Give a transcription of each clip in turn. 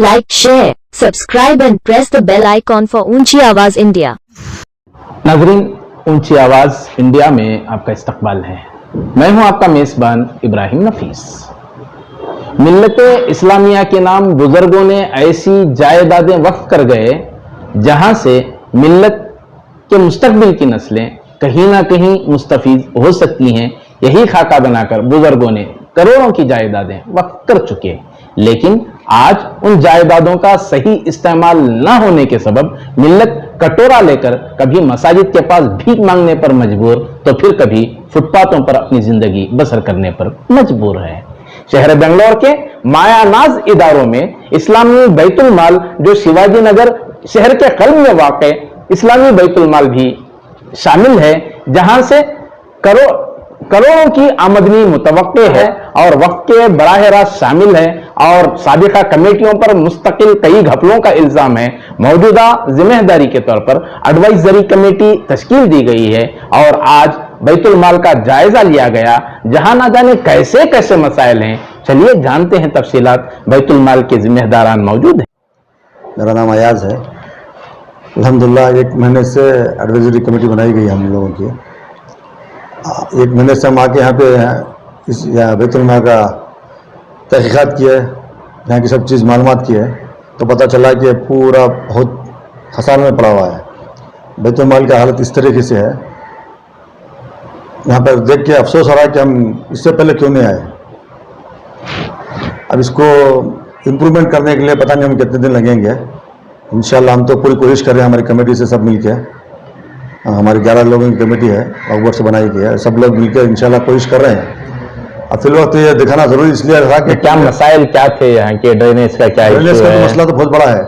Like, share, subscribe and press the bell icon for ऊंची आवाज India. नाज़रीन, ऊंची आवाज इंडिया में आपका इस्तकबाल है। मैं हूं आपका मेजबान इब्राहिम नफीस। मिल्लते इस्लामिया के नाम बुजुर्गों ने ऐसी जायदादें वक्फ कर गए जहां से मिल्लत के मुस्तकबिल की नस्लें कहीं ना कहीं मुस्तफीद हो सकती हैं। यही खाका बनाकर बुजुर्गों ने करोड़ों की जायदादें वक्फ कर चुके, लेकिन आज उन जायदादों का सही इस्तेमाल न होने के सबब मिल्लत कटोरा लेकर कभी मसाजिद के पास भीख मांगने पर मजबूर तो फिर कभी फुटपाथों पर अपनी जिंदगी बसर करने पर मजबूर है। शहर बेंगलोर के मायानाज इदारों में इस्लामी बैतुल माल, जो शिवाजी नगर शहर के कल्ब में वाक़े इस्लामी बैतुल माल भी शामिल है, जहां से करोड़ों की आमदनी मुतवक्के है और वक्त के बराह रास्त शामिल है और साबिका कमेटियों पर मुस्तकिल कई घपलों का इल्जाम है। मौजूदा जिम्मेदारी के तौर पर एडवाइजरी कमेटी तश्कील दी गई है और आज बैतुल माल का जायजा लिया गया, जहां ना जाने कैसे कैसे मसाइल हैं। चलिए जानते हैं तफसीलात। बैतुल माल के जिम्मेदारान मौजूद हैं। मेरा नाम अयाज है। अल्हम्दुलिल्लाह 1 महीने से एडवाइजरी कमेटी बनाई गई हम लोगों की। 1 महीने से हम आके यहाँ पे इस बैतुल माल का तहकीकात किया है, यहाँ की सब चीज़ मालूमात की है, तो पता चला कि पूरा बहुत खसार में पड़ा हुआ है। बैतुल माल की हालत इस तरीके से है, यहाँ पर देख के अफसोस हो रहा है कि हम इससे पहले क्यों नहीं आए। अब इसको इम्प्रूवमेंट करने के लिए पता नहीं हम कितने दिन लगेंगे। इंशाल्लाह हम तो पूरी कोशिश कर रहे हैं, हमारी कमेटी से सब मिल के। हमारी 11 लोगों की कमेटी है, अकबर से बनाई गई है, सब लोग मिलकर इंशाल्लाह कोशिश कर रहे हैं। अब फिर वक्त ये दिखाना जरूरी इसलिए रहा कि क्या मसाइल क्या थे यहाँ के, ड्रेनेज का क्या ड्रेनेज इशू का है? मसला तो बहुत बड़ा है।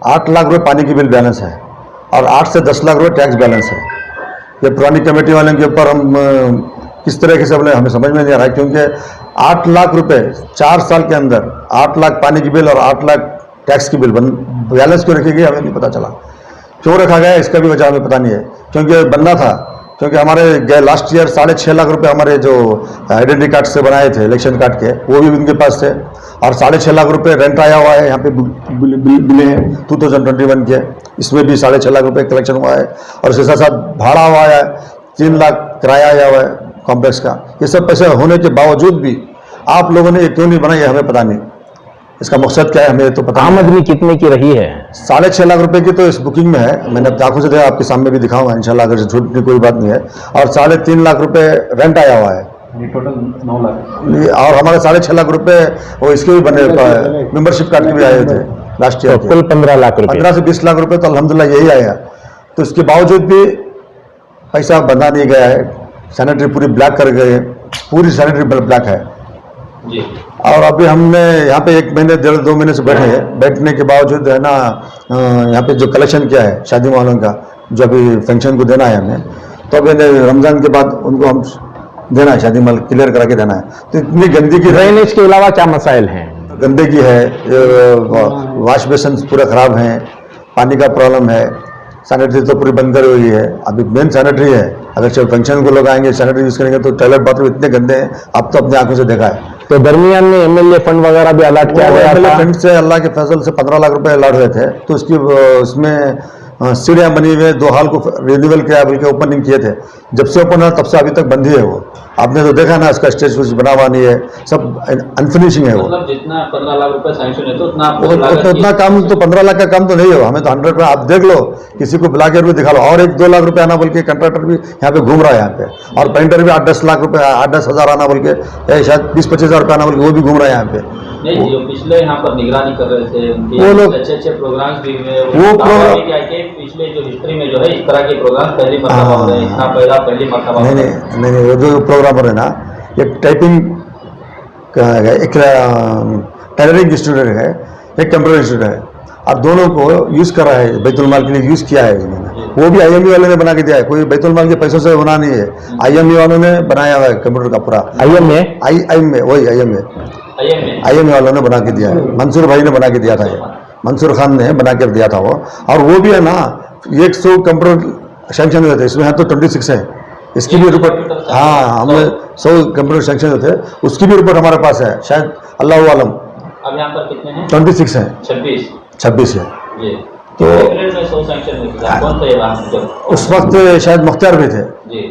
8 लाख रुपए पानी की बिल बैलेंस है और 8 से 10 लाख रुपए टैक्स बैलेंस है। ये पुरानी कमेटी वाले के ऊपर हम किस तरह से हमें समझ में नहीं आ रहा है, क्योंकि 8 लाख रुपए 4 साल के अंदर 8 लाख पानी की बिल और 8 लाख टैक्स की बिल बैलेंस क्यों रखी गई हमें नहीं पता चला। क्यों रखा गया इसका भी वजह हमें पता नहीं है, क्योंकि बनना था। क्योंकि हमारे लास्ट ईयर 6.5 लाख रुपए हमारे जो आइडेंटिटी कार्ड से बनाए थे, इलेक्शन कार्ड के, वो भी उनके पास थे और 6.5 लाख रुपए रेंट आया हुआ है। यहाँ पे बिले हैं 2021 के, इसमें भी 6.5 लाख रुपए कलेक्शन हुआ है और उसके साथ साथ भाड़ा हुआ है 3 लाख किराया आया हुआ है कॉम्प्लेक्स का। ये सब पैसे होने के बावजूद भी आप लोगों ने ये क्यों नहीं बनाई हमें पता नहीं। इसका मकसद क्या है हमें तो पता। आमदनी कितने की रही है? 6.5 लाख रुपए की तो इस बुकिंग में है, मैंने अपनी आंखों से देखा, आपके सामने भी दिखाऊंगा इंशाल्लाह, अगर झूठ की कोई बात नहीं है। और 3.5 लाख रुपए रेंट आया हुआ है, टोटल 9 लाख। और हमारे 6.5 लाख रुपए वो इसके भी बने, मेंबरशिप कार्ड के भी आए थे लास्ट ईयर। तो कुल 15 लाख रुपए, 15 से 20 लाख रुपए तो अल्हम्दुलिल्लाह यही आया। तो इसके बावजूद भी पैसा बंधा नहीं गया है। सैनिटरी पूरी ब्लैक कर गए, पूरी सैनिटरी ब्लैक है जी। और अभी हमने यहाँ पे 1 महीने 1.5-2 महीने से बैठे हैं। बैठने के बावजूद है ना, यहाँ पे जो कलेक्शन किया है शादी वालों का, जो अभी फंक्शन को देना है हमें, तो अभी रमजान के बाद उनको हम देना है, शादी माल क्लियर करा के देना है। तो इतनी गंदगी, ड्रेनेज के अलावा क्या मसाइल हैं? गंदगी है, वाश बेसन पूरा खराब हैं, पानी का प्रॉब्लम है, सैनिटरी तो पूरी बंद करी हुई है। अभी मेन सैनिटरी है, अगर चलो फंक्शन को लोग आएंगे सैनिटरी यूज करेंगे तो टॉयलेट बाथरूम इतने गंदे हैं, आप तो अपनी आंखों से देखा है। तो दरमियान में एमएलए फंड वगैरह भी अलॉट किया गया था। फंड से अल्लाह के फजल से 15 लाख रुपए अलॉट हुए थे, तो उसकी उसमें सीढ़ियाँ बनी हुई है। 2 हॉल को रिन्यूअल किया, बल्कि ओपनिंग किए थे। जब से ओपन हुआ तब से अभी तक बंद ही है वो। आपने तो देखा ना, इसका स्टेज कुछ बना हुआ नहीं है, सब अनफिनिशिंग है वो। मतलब जितना 15 लाख रुपए सैंक्शन है तो उतना काम तो 15 लाख का काम तो नहीं है हमें तो 100 आप देख लो, किसी को बुला के दिखा लो। और 1-2 लाख रुपए आना बोल के कंट्रैक्टर भी यहाँ पे घूम रहा है यहाँ पे, और पेंटर भी 8-10 लाख रुपए 8-10 हज़ार आना बोल के, शायद 20-25 हज़ार रुपये आना बोल के वो भी घूम रहा है यहाँ पे। नहीं, जो पिछले यहाँ पर निगरानी कर रहे थे वो लोग अच्छे प्रोग्राम्स भी हुए। वो प्रोग्राम पिछले जो हिस्ट्री में जो है इस तरह के प्रोग्राम पहली मरतबा हो रहे हैं, इतना पैसा पहली मरतबा। नहीं, वो जो प्रोग्रामर है ना, एक टाइपिंग का है, एक टेलरिंग इंस्टीट्यूट है, एक कंप्यूटर इंस्टीट्यूट है, और दोनों को यूज़ करा है, बैतुल माल के लिए यूज़ किया है इन्होंने। वो भी IME वाले ने बना के दिया है, कोई बैतुल माल के पैसों से बना नहीं है। IME वालों ने बनाया हुआ है कंप्यूटर का पूरा। IME वही IME वालों ने बना के दिया है, मंसूर भाई ने बना के दिया था, ये मंसूर खान ने बना कर दिया था वो। और वो भी है ना, 100 कंप्यूटर सैंक्शन हुए थे, इसमें है तो 26 है। इसकी भी रिपोर्ट, हाँ, हमें 100 कंप्यूटर सैंक्शन होते, उसकी भी रिपोर्ट हमारे पास है, शायद अल्लाह आलम अब यहाँ पर कितने हैं? 26 है, 26 है। जी। तो पीरियड में 100 सैंक्शन में किया कौन थे वहाँ जब? उस वक्त शायद मुख्तार भी थे जी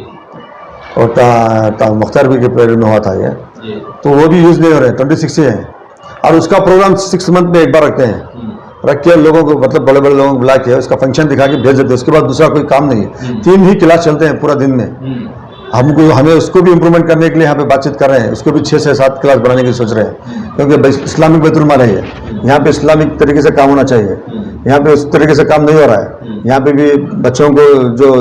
और मुख्तार भी के पीरियड में हुआ था ये, जी। तो वो भी यूज नहीं हो रहे, 26 ही है। और उसका प्रोग्राम 6 मंथ में एक बार रखते हैं, रख के लोगों को मतलब बड़े बड़े लोगों को बुला के उसका फंक्शन दिखा के भेज देते हैं। उसके बाद दूसरा कोई काम नहीं है, 3 ही क्लास चलते हैं पूरा दिन में। हमें उसको भी इम्प्रूवमेंट करने के लिए यहाँ पे बातचीत कर रहे हैं, उसको भी 6 से 7 क्लास बनाने की सोच रहे हैं, क्योंकि इस्लामिक बैतुल माल है ये, यहाँ पे इस्लामिक तरीके से काम होना चाहिए। यहाँ पे उस तरीके से काम नहीं हो रहा है। यहाँ पे भी बच्चों को जो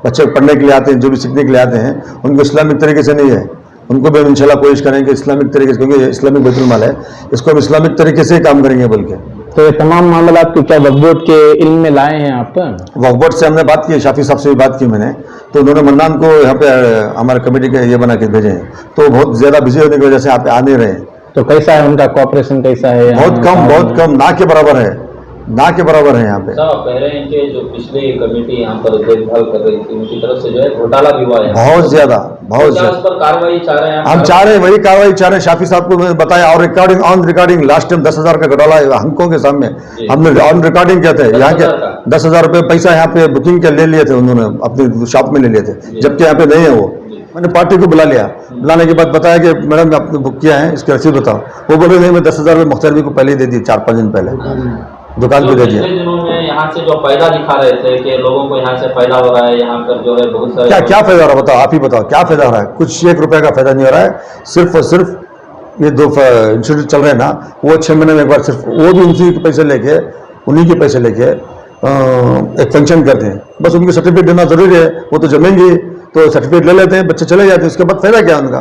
बच्चे पढ़ने के लिए आते हैं, जो भी सीखने के लिए आते हैं, उनको इस्लामिक तरीके से नहीं है। उनको भी इंशाल्लाह कोशिश करेंगे इस्लामिक तरीके से, क्योंकि इस्लामिक बैतुल माल है, इसको हम इस्लामिक तरीके से ही काम करेंगे बोल के। तो ये तमाम मामला को क्या वक्फ बोर्ड के इल्म में लाए हैं आप? वक्फ बोर्ड से हमने बात की, शाफी साहब से भी बात की मैंने, तो उन्होंने मन्नान को यहाँ पे हमारे कमेटी के ये बना के भेजे हैं, तो बहुत ज्यादा बिजी होने की वजह से यहाँ पे आ नहीं रहे हैं। तो कैसा है उनका कोऑपरेशन, कैसा है? बहुत कम, ना के बराबर है, ना के बराबर है यहाँ पे। साहब कह रहे हैं कि जो पिछली कमेटी यहाँ पर देखभाल कर रही थी उनकी तरफ से जो है घोटाला भी हुआ है बहुत ज्यादा, बहुत क्या ज्यादा। उस पर कार्रवाई चाह रहे हैं? हम चाह रहे हैं वही कार्रवाई चाह रहे हैं। शाफी साहब को मैंने बताया और recording on recording last time 10,000 का घोटाला हमको के सामने हमने ऑन रिकॉर्डिंग कहते हैं। यहाँ के 10,000 रुपये पैसा यहाँ पे बुकिंग के ले लिए थे उन्होंने, अपनी शॉप में ले लिए थे, जबकि यहाँ पे नहीं है वो। मैंने पार्टी को बुला लिया, बुलाने के बाद बताया कि मैडम आपने बुक किया है, इसकी रसीद बताओ। वो बोले नहीं, मैं 10,000 रुपये मुख्तार भी को पहले ही दे दी, 4-5 दिन पहले दुकान पे दे दिया। पिछले दिनों में यहाँ से जो फायदा दिखा रहे थे कि लोगों को यहाँ से फायदा हो रहा है, यहाँ पर जो है बहुत सारे क्या फायदा हो रहा है बताओ, आप ही बताओ क्या फायदा हो रहा है? कुछ 1 रुपए का फायदा नहीं हो रहा है। सिर्फ और सिर्फ ये 2 इंस्टीट्यूट चल रहे हैं ना, वो 6 महीने में एक बार सिर्फ वो भी उन्हीं के पैसे लेके एक फंक्शन करते हैं, बस उनके सर्टिफिकेट देना जरूरी है, वो तो जमेंगे तो सर्टिफिकेट ले लेते हैं, बच्चे चले जाते हैं, उसके बाद फायदा क्या उनका?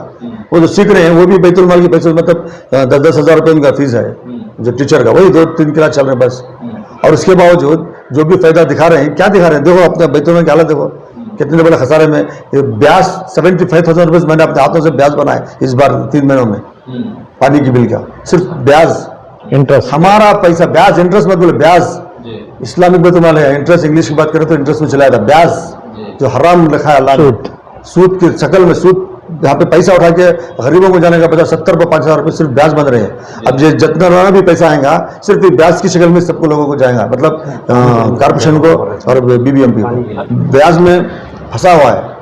वो जो सीख रहे हैं वो भी बैतुल माल के पैसे, मतलब 10-10 हज़ार रुपये उनका फीस है जो टीचर का, वही 2-3 क्लास चल रहे हैं बस। और उसके बावजूद जो भी फायदा दिखा रहे हैं, क्या दिखा रहे हैं? देखो अपने बैतुल माल की हालत देखो, कितने बड़े खसारे में। ये ब्याज 75,000 रुपये मैंने अपने हाथों से ब्याज बनाए इस बार 3 महीनों में, पानी की बिल का सिर्फ ब्याज, इंटरेस्ट, हमारा पैसा, ब्याज, इंटरेस्ट मत बोले, ब्याज। इस्लामिक बैतुल माल है, इंटरेस्ट इंग्लिश की बात करें तो इंटरेस्ट में चलाया था, ब्याज जो हराम रखा है अल्लाह ने, सूद की शक्ल में, सूद यहाँ पे पैसा उठा के गरीबों को जाने का बजाय 70 पर 5,000 रुपये सिर्फ ब्याज बन रहे हैं। अब ये जितना भी पैसा आएगा सिर्फ ब्याज की शक्ल में सबको लोगों को जाएगा, मतलब कारपोरेशन को और BBMP को ब्याज में फंसा हुआ है।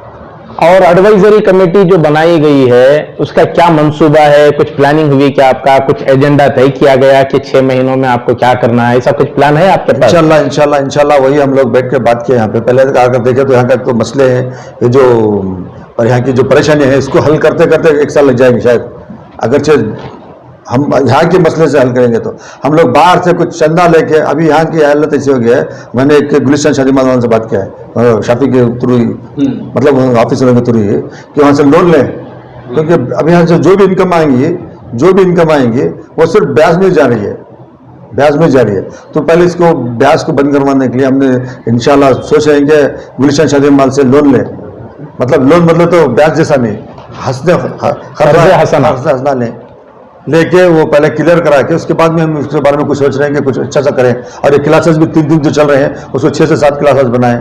और एडवाइजरी कमेटी जो बनाई गई है उसका क्या मंसूबा है? कुछ प्लानिंग हुई क्या आपका? कुछ एजेंडा तय किया गया कि 6 महीनों में आपको क्या करना है? ऐसा कुछ प्लान है आपके पास? इंशाल्लाह वही हम लोग बैठ के बात किए यहाँ पे। पहले अगर देखें तो यहाँ का तो मसले हैं, ये जो और यहाँ की जो परेशानी है इसको हल करते करते 1 साल लग जाएंगे शायद, अगरचे हम यहाँ के मसले से हल करेंगे तो। हम लोग बाहर से कुछ चंदा लेके, अभी यहाँ की हालत ऐसी हो गई है, मैंने एक गुलिस्तान शादी मालवान से बात किया है, शाफी के थ्रू ही, मतलब ऑफिसरों के थ्रू ही, कि वहाँ से लोन लें, क्योंकि अभी यहाँ से जो भी इनकम आएंगी वो सिर्फ ब्याज में जा रही है। तो पहले इसको ब्याज को बंद करवाने के लिए हमने इंशाल्लाह सोच रहे हैं कि गुलिस्तान शादी माल से लोन लें, मतलब लोन मतलब तो ब्याज जैसा नहीं, हंसना लेके वो पहले क्लियर करा के उसके बाद में हम उसके बारे में कुछ सोच रहे हैं कि कुछ अच्छा सा करें। और ये क्लासेस भी 3 दिन जो चल रहे हैं उसको 6 से 7 क्लासेस बनाएं।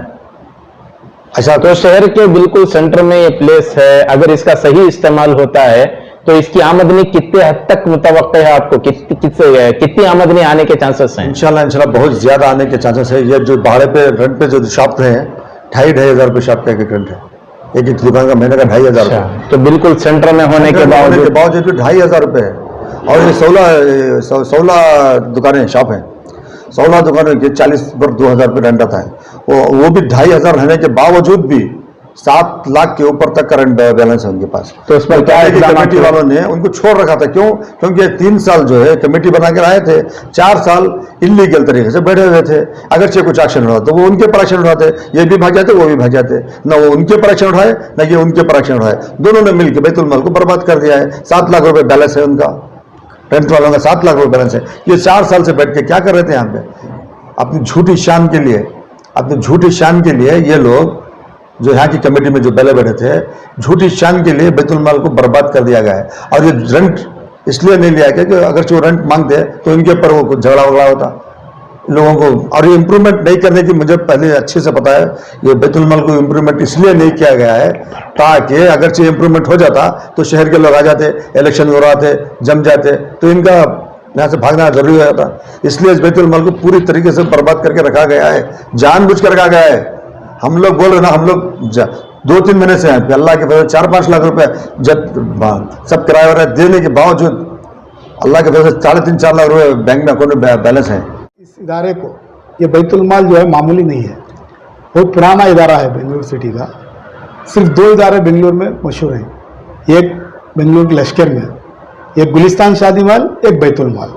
अच्छा, तो शहर के बिल्कुल सेंटर में ये प्लेस है, अगर इसका सही इस्तेमाल होता है तो इसकी आमदनी कितने हद तक मुतवक्किल है आपको? कितनी आमदनी आने के चांसेस हैं? इंशाल्लाह बहुत ज्यादा आने के चांसेस है। ये जो भाड़े पे रेंट पे जो शॉप है 2,500 हज़ार रुपये शॉप का एक रेंट है, एक दुकान का महीने का 2,500 रुपये। तो बिल्कुल सेंटर में होने के बावजूद 2,500 रुपये है। और ये 16 दुकानें शॉप हैं, 16 दुकानों के 40 पर 2,000 रुपये रेंट आता है। वो भी 2,500 रहने के बावजूद भी 7 लाख के ऊपर तक करंट बैलेंस है उनके पास। तो इस पर क्या कमेटी वालों ने उनको छोड़ रखा था, क्यों? क्योंकि 3 साल जो है कमेटी बना कर आए थे, 4 साल इलीगल तरीके से बैठे हुए थे। अगर से कुछ एक्शन उठा तो वो उनके पर एक्शन उठाते, ये भी भाग जाते, वो भी भाग जाते, ना वो उनके पर एक्शन उठाए ना ये उनके पर एक्शन उठाए, दोनों ने मिलकर बैतुल माल को बर्बाद कर दिया है। 7 लाख रुपए बैलेंस है उनका, रेंट वालों का 7 लाख रुपए बैलेंस है। ये 4 साल से बैठ के क्या कर रहे थे यहाँ पे? अपनी झूठी शान के लिए ये लोग जो यहाँ की कमेटी में जो पहले बैठे थे, झूठी शान के लिए बैतुल माल को बर्बाद कर दिया गया है। और ये रेंट इसलिए नहीं लिया गया कि अगर जो रेंट मांगते तो इनके ऊपर वो झगड़ा वगड़ा होता लोगों को। और ये इम्प्रूवमेंट नहीं करने की मुझे पहले अच्छे से पता है, ये बैतुल माल को इम्प्रूवमेंट इसलिए नहीं किया गया है ताकि अगर से इम्प्रूवमेंट हो जाता तो शहर के लोग आ जाते, इलेक्शन हो रहा थे, जम जाते, तो इनका यहाँ से भागना जरूरी हो जाता, इसलिए इस बैतुल माल को पूरी तरीके से बर्बाद करके रखा गया है, जानबूझ कर रखा गया है। हम लोग बोल रहे ना, हम लोग 2-3 महीने से हैं, अल्लाह के फजल 4-5 लाख रुपए जब सब किराया हो रहा है, देने के बावजूद अल्लाह के फजल से 3.5-4 लाख रुपए बैंक में अकाउंट में बैलेंस है। इस इदारे को, ये बैतुल माल जो है मामूली नहीं है, बहुत पुराना इदारा है बेंगलुरु सिटी का। सिर्फ 2 इदारे बेंगलुरु में मशहूर हैं, एक बेंगलुरु के लश्कर में, एक गुलिस्तान शादी माल, एक बैतुल माल।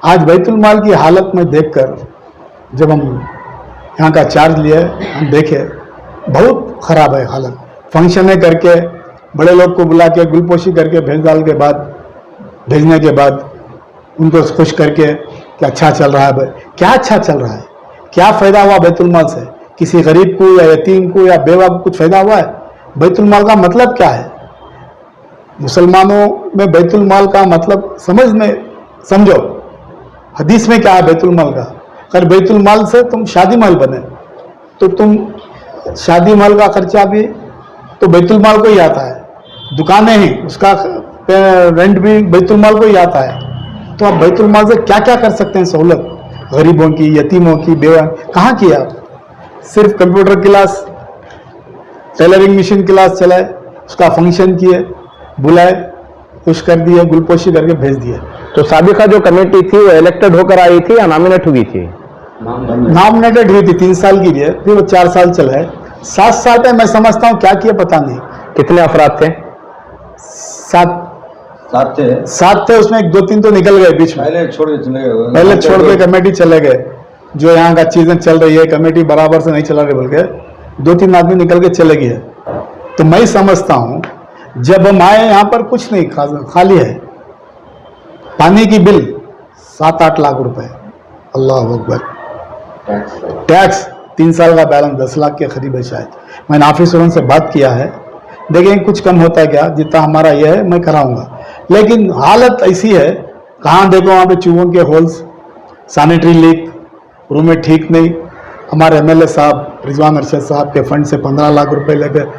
आज बैतुल माल की हालत में देखकर जब हम यहाँ का चार्ज लिए, हम देखे बहुत ख़राब है हालत। फंक्शनें करके बड़े लोग को बुला के गुलपोशी करके भेजने के बाद उनको खुश करके कि अच्छा चल रहा है। क्या अच्छा चल रहा है? क्या फ़ायदा हुआ बैतुल माल से? किसी गरीब को या यतीम को या बेवा को कुछ फ़ायदा हुआ है? बैतुल माल का मतलब क्या है? मुसलमानों में बैतुल माल का मतलब समझो, हदीस में क्या है बैतुल माल का? अगर बैतुल माल से तुम शादी महल बने तो तुम शादी महल का खर्चा भी तो बैतुल माल को ही आता है, दुकानें ही उसका रेंट भी बैतुल माल को ही आता है। तो आप बैतुल माल से क्या क्या कर सकते हैं सहूलत? गरीबों की, यतीमों की, बेवा, कहाँ किया? सिर्फ computer class, tailoring machine class चलाए, उसका फंक्शन किए, बुलाए, खुश कर दिए, गुलपोशी करके भेज दिए। तो साबिका जो कमेटी थी वो इलेक्टेड होकर आई थी या नॉमिनेट हुई थी? नॉमिनेटेड हुई थी 3 साल के लिए, फिर वो 4 साल चलाए। 7 साल पे मैं समझता हूँ क्या किया पता नहीं। कितने अफराद थे? 7 थे, उसमें 2-3 तो निकल गए बीच में, पहले छोड़ के कमेटी चले गए। जो यहाँ का चीजें चल रही है, कमेटी बराबर से नहीं चला रही, बोल के 2-3 आदमी निकल के चले गए। तो मैं समझता हूँ जब हम आए यहाँ पर कुछ नहीं, खाली है। पानी की बिल 7-8 लाख रुपए, अल्लाह अकबर। टैक्स 3 साल का बैलेंस 10 लाख के करीब है शायद। मैंने ऑफिसरों से बात किया है, देखें कुछ कम होता है क्या, जितना हमारा यह है मैं कराऊंगा। लेकिन हालत ऐसी है, कहाँ देखो वहाँ पे चूहों के होल्स, सैनिटरी लीक, रूम में ठीक नहीं। हमारे एमएलए साहब रिजवान अरशद साहब के फंड से 15 लाख रुपए लेकर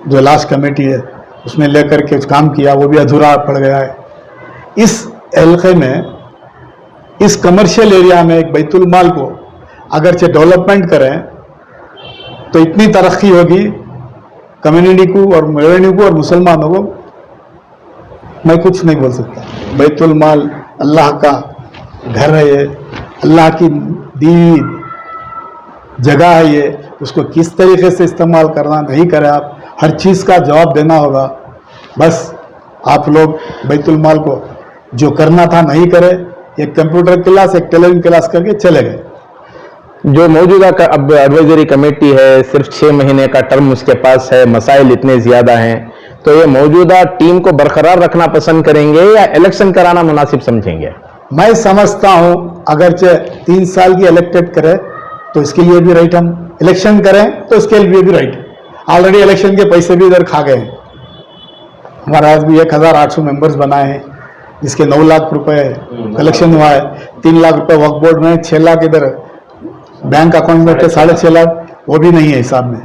जो लास्ट कमेटी है उसने लेकर के काम किया, वो भी अधूरा पड़ गया है। इस इलाके में, इस कमर्शियल एरिया में एक बैतुल माल को अगरचे डेवलपमेंट करें तो इतनी तरक्की होगी कम्युनिटी को और रेवेन्यू को और मुसलमानों को, मैं कुछ नहीं बोल सकता। बैतुल माल अल्लाह का घर है, ये अल्लाह की दी जगह है, ये उसको किस तरीके से इस्तेमाल करना नहीं करे, आप हर चीज़ का जवाब देना होगा। बस आप लोग बैतुल माल को जो करना था नहीं करे, एक कंप्यूटर क्लास, एक टेलरिंग क्लास करके चले गए। जो मौजूदा अब एडवाइजरी कमेटी है, सिर्फ 6 महीने का टर्म उसके पास है, मसाइल इतने ज्यादा हैं, तो ये मौजूदा टीम को बरकरार रखना पसंद करेंगे या इलेक्शन कराना मुनासिब समझेंगे? मैं समझता हूं अगर 3 साल की इलेक्टेड करे तो इसके लिए भी राइट, हम इलेक्शन करें तो इसके लिए भी राइट। ऑलरेडी इलेक्शन के पैसे भी इधर खा गए हैं। हमारा आज भी 1800 मेंबर्स बनाए हैं, जिसके 9 लाख रुपए कलेक्शन हुआ है। 3 लाख रुपए वक्फ बोर्ड में, 6 लाख इधर बैंक अकाउंट में थे, 6.5 लाख वो भी नहीं है हिसाब में।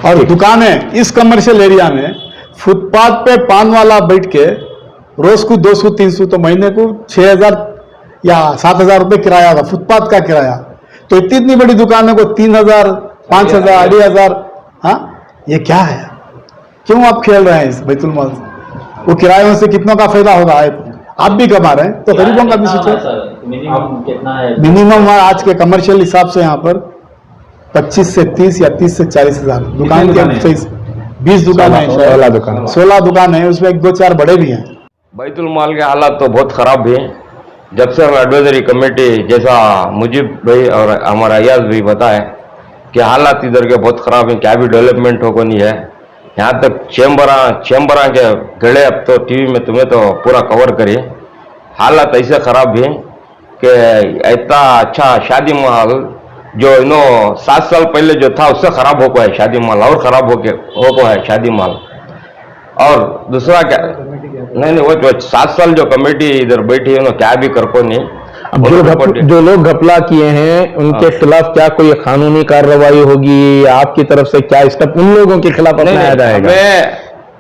और दुकानें इस कमर्शियल एरिया में फुटपाथ पे पान वाला बैठ के रोज को 200-300 तो महीने को 6,000 या 7,000 रुपए किराया था, फुटपाथ का किराया। तो इतनी बड़ी दुकानों को 3,000, 5,000, 2,500, हाँ ये क्या है? क्यों आप खेल रहे हैं इस बैतुल माल से? वो किरायों से कितनों का फायदा होगा? आप भी कमा रहे हैं तो गरीबों का भी सोचो। मिनिमम कितना है? मिनिमम आज के कमर्शियल हिसाब से यहाँ पर 25 से 30 या 30 से 40,000 दुकान के 20 दुकान है, 16 दुकान है, उसमें 1-2-4 बड़े भी हैं। बैतुल माल के हालात तो बहुत ख़राब भी हैं। जब से एडवाइजरी कमेटी, जैसा मुजीब भाई और हमारा अयाज भी बताए कि हालात इधर के बहुत ख़राब हैं, क्या भी डेवलपमेंट हो को नहीं है। यहाँ तक चैम्बरा के गड़े, अब तो टीवी में तुम्हें तो पूरा कवर करिए। हालात ऐसे ख़राब भी हैं कि इतना अच्छा शादी महल जो 7 साल पहले जो था उससे ख़राब हो को है शादी महल, और ख़राब हो को है शादी महल। और दूसरा क्या, नहीं वो 7 साल जो कमेटी इधर बैठी है, क्या भी कर को नहीं। अब जो लोग घपला किए हैं उनके खिलाफ क्या कोई कानूनी कार्रवाई होगी? आपकी तरफ से क्या स्टेप उन लोगों के खिलाफ अपनाया जाएगा?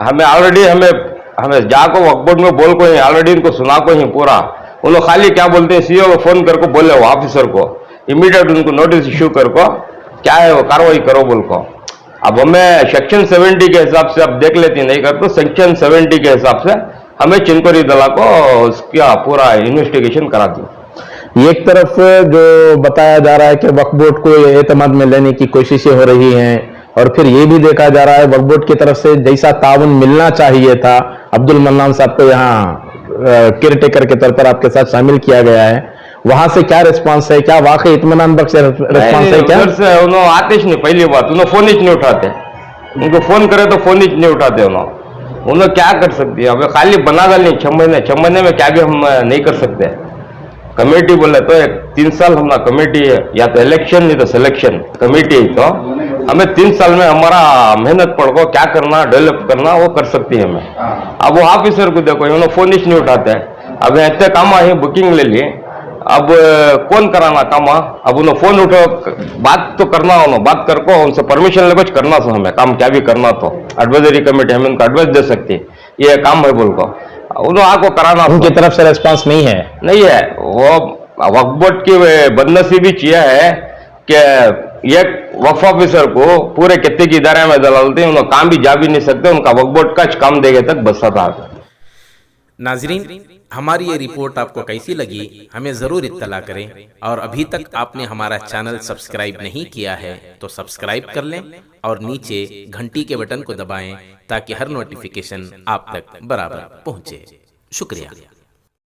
हमें ऑलरेडी हमें जाको वक्फ बोर्ड में बोल को ही ऑलरेडी इनको सुना को ही पूरा उन्होंने खाली क्या बोलते हैं, सीओ को फोन करके बोले वो ऑफिसर को इमीडिएट उनको नोटिस इश्यू करको, क्या है वो कार्रवाई करो बोल को। अब हमें सेक्शन 70 के हिसाब से अब देख लेती नहीं कर तो सेक्शन 70 के हिसाब से हमें चिनकोरी दला को उसका पूरा इन्वेस्टिगेशन करा दी। एक तरफ जो बताया जा रहा है कि वक्फ बोर्ड को एतमाद में लेने की कोशिशें हो रही हैं, और फिर ये भी देखा जा रहा है वक्फ बोर्ड की तरफ से जैसा ताउन मिलना चाहिए था, अब्दुल मन्नान साहब को यहाँ केयर टेकर के तौर पर आपके साथ शामिल किया गया है, वहां से क्या रिस्पांस है? क्या वाकई इत्मीनान बख्श रिस्पांस है? क्या उधर से उन्होंने आते ही नहीं, पहली बात उन्होंने फोन ही नहीं उठाते, उनको फोन करे तो फोन ही नहीं उठाते उन्होंने क्या कर सकती है? अब खाली बना डाली 6 महीने में क्या भी हम नहीं कर सकते। कमेटी बोले तो 3 साल हमारा कमेटी है, या तो इलेक्शन नहीं तो सिलेक्शन कमेटी है, तो हमें 3 साल में हमारा मेहनत पड़ को क्या करना, डेवलप करना वो कर सकती है हमें। अब वो ऑफिसर को देखो उन्होंने फोन ही नहीं उठाते। अब इतने काम है, बुकिंग ले ली, अब कौन कराना काम? अब उन्हें फोन उठो, बात तो करना, उन्होंने बात करको उनसे परमिशन ले कुछ करना तो हमें काम क्या भी करना तो एडवाइजरी कमेटी हमें उनको एडवाइस दे सकती है, ये काम है बोल को उन्होंने आपको कराना। उनकी तरफ से रिस्पांस नहीं है? नहीं है। वो वक्फ बोर्ड की बदनसीबी यह है कि एक वक्फ ऑफिसर को पूरे कितने की इदारे में दलालते हैं, उन्होंने काम भी जा भी नहीं सकते, उनका वक्फ बोर्ड का काम देगे तक बस था। नाजरीन, हमारी ये रिपोर्ट आपको कैसी लगी हमें ज़रूर इत्तला करें, और अभी तक आपने हमारा चैनल सब्सक्राइब नहीं किया है तो सब्सक्राइब कर लें और नीचे घंटी के बटन को दबाएं ताकि हर नोटिफिकेशन आप तक बराबर पहुंचे। शुक्रिया।